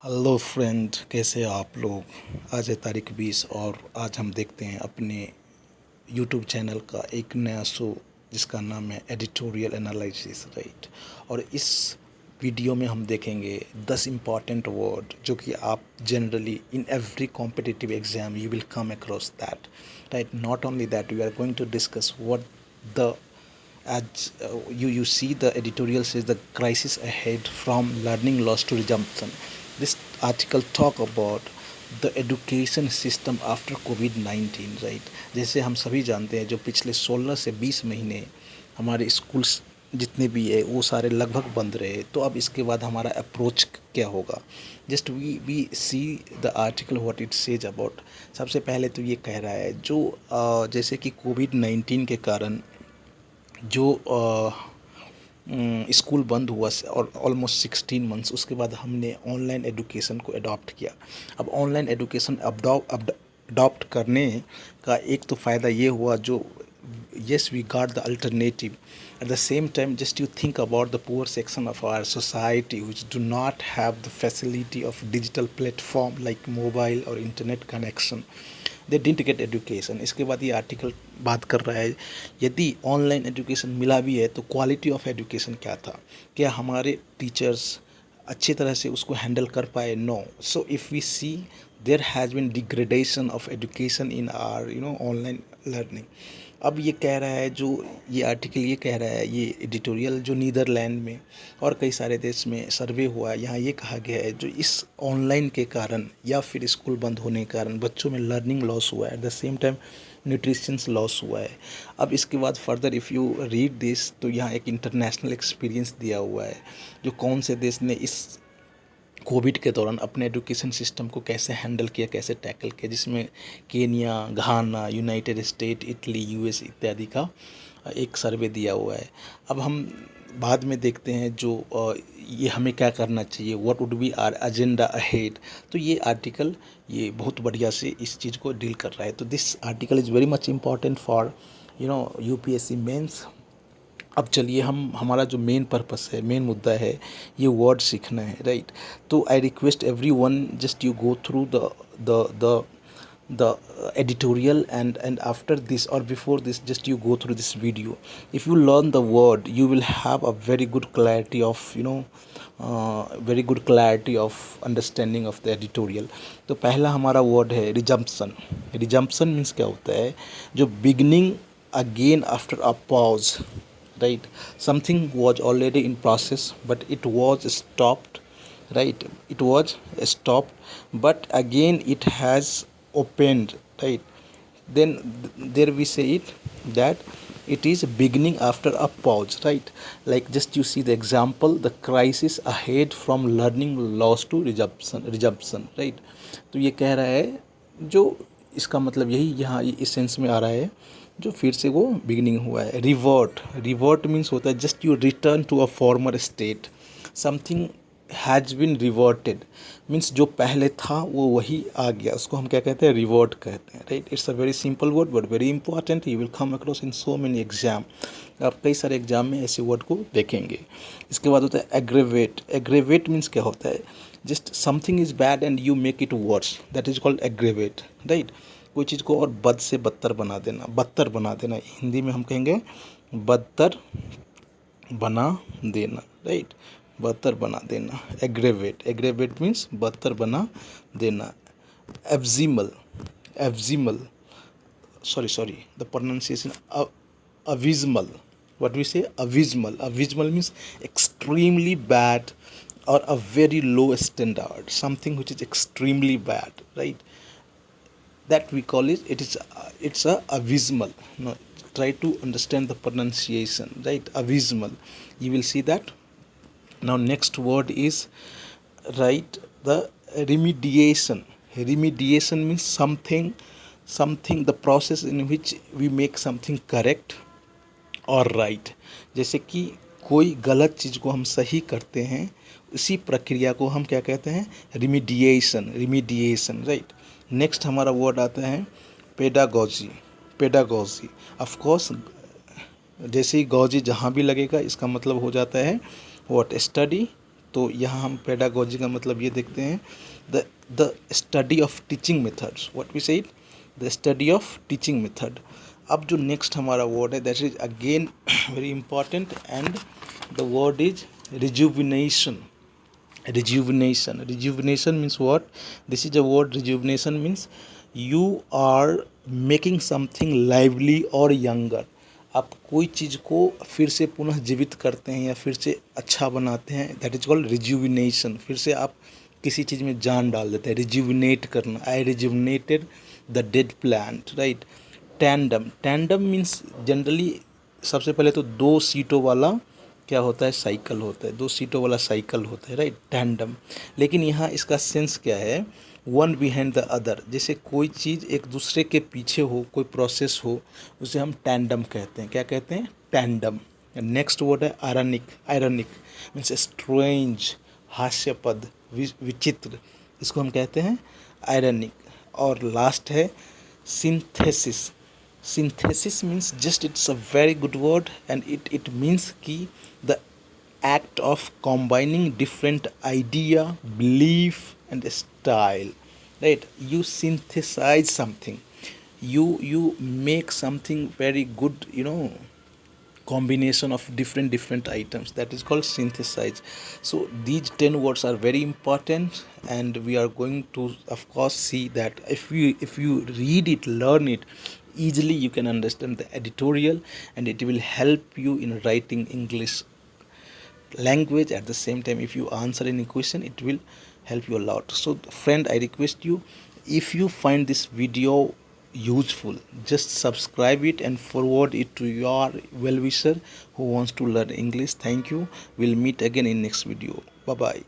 Hello friend, कैसे हैं आप लोग। आज है तारीख 20 और आज हम देखते हैं अपने यूट्यूब चैनल का एक नया शो जिसका नाम है एडिटोरियल एनालिसिस, राइट। और इस वीडियो में हम देखेंगे 10 इम्पॉर्टेंट वर्ड जो कि आप generally in every competitive exam you will come across that, right. Not only that, we are going to discuss what the as you see the editorial says the crisis ahead from learning loss to resumption. This article talk about the education system after COVID-19, right। जैसे हम सभी जानते हैं जो पिछले 16 से 20 महीने हमारे स्कूल्स जितने भी है वो सारे लगभग बंद रहे, तो अब इसके बाद हमारा अप्रोच क्या होगा। Just we see the article what it says about. सबसे पहले तो ये कह रहा है जो जैसे कि कोविड-19 के कारण जो स्कूल बंद हुआ और ऑलमोस्ट 16 मंथ्स, उसके बाद हमने ऑनलाइन एजुकेशन को अडॉप्ट किया। अब ऑनलाइन एजुकेशन अडॉप्ट करने का एक तो फ़ायदा ये हुआ जो yes we got the alternative. At the same time, just you think about the poor section of our society which do not have the facility of digital platform like mobile or internet connection. They didn't get education. इसके बाद ये article बात कर रहा है यदि online education मिला भी है तो क्वालिटी ऑफ एजुकेशन क्या था, क्या हमारे टीचर्स अच्छी तरह से उसको हैंडल कर पाए। No. So if we see there has been degradation of education in our online learning. अब ये कह रहा है जो ये आर्टिकल ये कह रहा है, ये एडिटोरियल जो नीदरलैंड में और कई सारे देश में सर्वे हुआ है, यहाँ ये कहा गया है जो इस ऑनलाइन के कारण या फिर स्कूल बंद होने के कारण बच्चों में लर्निंग लॉस हुआ है, at the same time nutritions loss हुआ है। अब इसके बाद further if you read this तो यहाँ एक इंटरनेशनल एक्सपीरियंस दिया हुआ है जो कौन से देश ने इस कोविड के दौरान अपने एजुकेशन सिस्टम को कैसे हैंडल किया, कैसे टैकल किया, जिसमें केनिया, घाना, यूनाइटेड स्टेट, इटली, यूएस इत्यादि का एक सर्वे दिया हुआ है। अब हम बाद में देखते हैं जो ये हमें क्या करना चाहिए, what would be our agenda ahead. तो ये आर्टिकल ये बहुत बढ़िया से इस चीज़ को डील कर रहा है। तो this article is very much important for UPSC mains. अब चलिए हम हमारा जो मेन पर्पस है, मेन मुद्दा है, ये वर्ड सीखना है, राइट। तो I request every one just you go through the the editorial and after this or before this just you go through this video. If you learn the word you will have a very good clarity of very good clarity of understanding of the editorial. तो पहला हमारा word है resumption. Resumption means क्या होता है, जो beginning again after a pause, right। Something was already in process but it was stopped, right। It was stopped but again it has opened, right। Then there we say it that it is beginning after a pause, right। Like just you see the example, the crisis ahead from learning loss to resumption, right। तो ये कह रहा है जो इसका मतलब यही यहाँ इस सेंस में आ रहा है जो फिर से वो बिगनिंग हुआ है। रिवर्ट, रिवर्ट मीन्स होता है just you return to a former state. Something has been reverted means जो पहले था वो वही आ गया, उसको हम क्या कहते हैं, रिवर्ट कहते हैं, right. It's a very simple word but very important, you will come across in so many exam. आप कई सारे एग्जाम में ऐसे वर्ड को देखेंगे। इसके बाद होता है एग्रेवेट। एग्रेवेट मीन्स क्या होता है, just something is bad and you make it worse, that is called aggravate, right. कोई चीज़ को और बद से बदतर बना देना, बदतर बना देना, हिंदी में हम कहेंगे बदतर बना देना, राइट। बदतर बना देना, एग्रेवेट। एग्रेवेट मीन्स बदतर बना देना। एब्जिमल, एब्जिमल, sorry the pronunciation, abysmal. What we say, abysmal. Abysmal means extremely bad or a very low standard, something which is extremely bad, right। That we call it's a abysmal. No, try to understand the pronunciation, right, abysmal. You will see that. Now next word is, right, the remediation. Remediation means something the process in which we make something correct और right. जैसे कि कोई गलत चीज़ को हम सही करते हैं, इसी प्रक्रिया को हम क्या कहते हैं, रिमीडिएशन, रिमीडिएशन, राइट। नेक्स्ट हमारा वर्ड आता है पेडागॉजी। पेडागॉजी ऑफ कोर्स जैसे ही गॉजी जहाँ भी लगेगा इसका मतलब हो जाता है व्हाट, स्टडी, तो यहाँ हम पेडागोजी का मतलब ये देखते हैं, the the study of teaching methods, what we said, the study of teaching method. अब जो नेक्स्ट हमारा वर्ड है that is again very important, and the word is rejuvenation. Rejuvenation means what? This is a word. Rejuvenation means you are making something lively or younger. आप कोई चीज़ को फिर से पुनः जीवित करते हैं या फिर से अच्छा बनाते हैं, दैट इज कॉल्ड रिजुविनेशन। फिर से आप किसी चीज़ में जान डाल देते हैं, रिजुविनेट करना। I rejuvenated the dead plant, right. Tandem means generally सबसे पहले तो 2 सीटों वाला क्या होता है, साइकिल होता है, 2 सीटों वाला साइकिल होता है, राइट, टैंडम। लेकिन यहाँ इसका सेंस क्या है, वन बिहाइंड द अदर। जैसे कोई चीज़ एक दूसरे के पीछे हो, कोई प्रोसेस हो, उसे हम टैंडम कहते हैं। क्या कहते हैं? टैंडम। नेक्स्ट वर्ड है आयरनिक। आयरनिक मीन्स स्ट्रेंज, हास्यपद, विचित्र, इसको हम कहते हैं आयरनिक। और लास्ट है synthesis. Synthesis means just it's a very good word, and it means कि the act of combining different idea, belief and style, right? You synthesize something, you make something very good, combination of different items, that is called synthesize. So these 10 words are very important, and we are going to of course see that if you read it, learn it easily, you can understand the editorial, and it will help you in writing English language. At the same time, if you answer any question, it will help you a lot. So friend, I request you, if you find this video useful, just subscribe it and forward it to your well-wisher who wants to learn English. Thank you. We'll meet again in next video. Bye bye.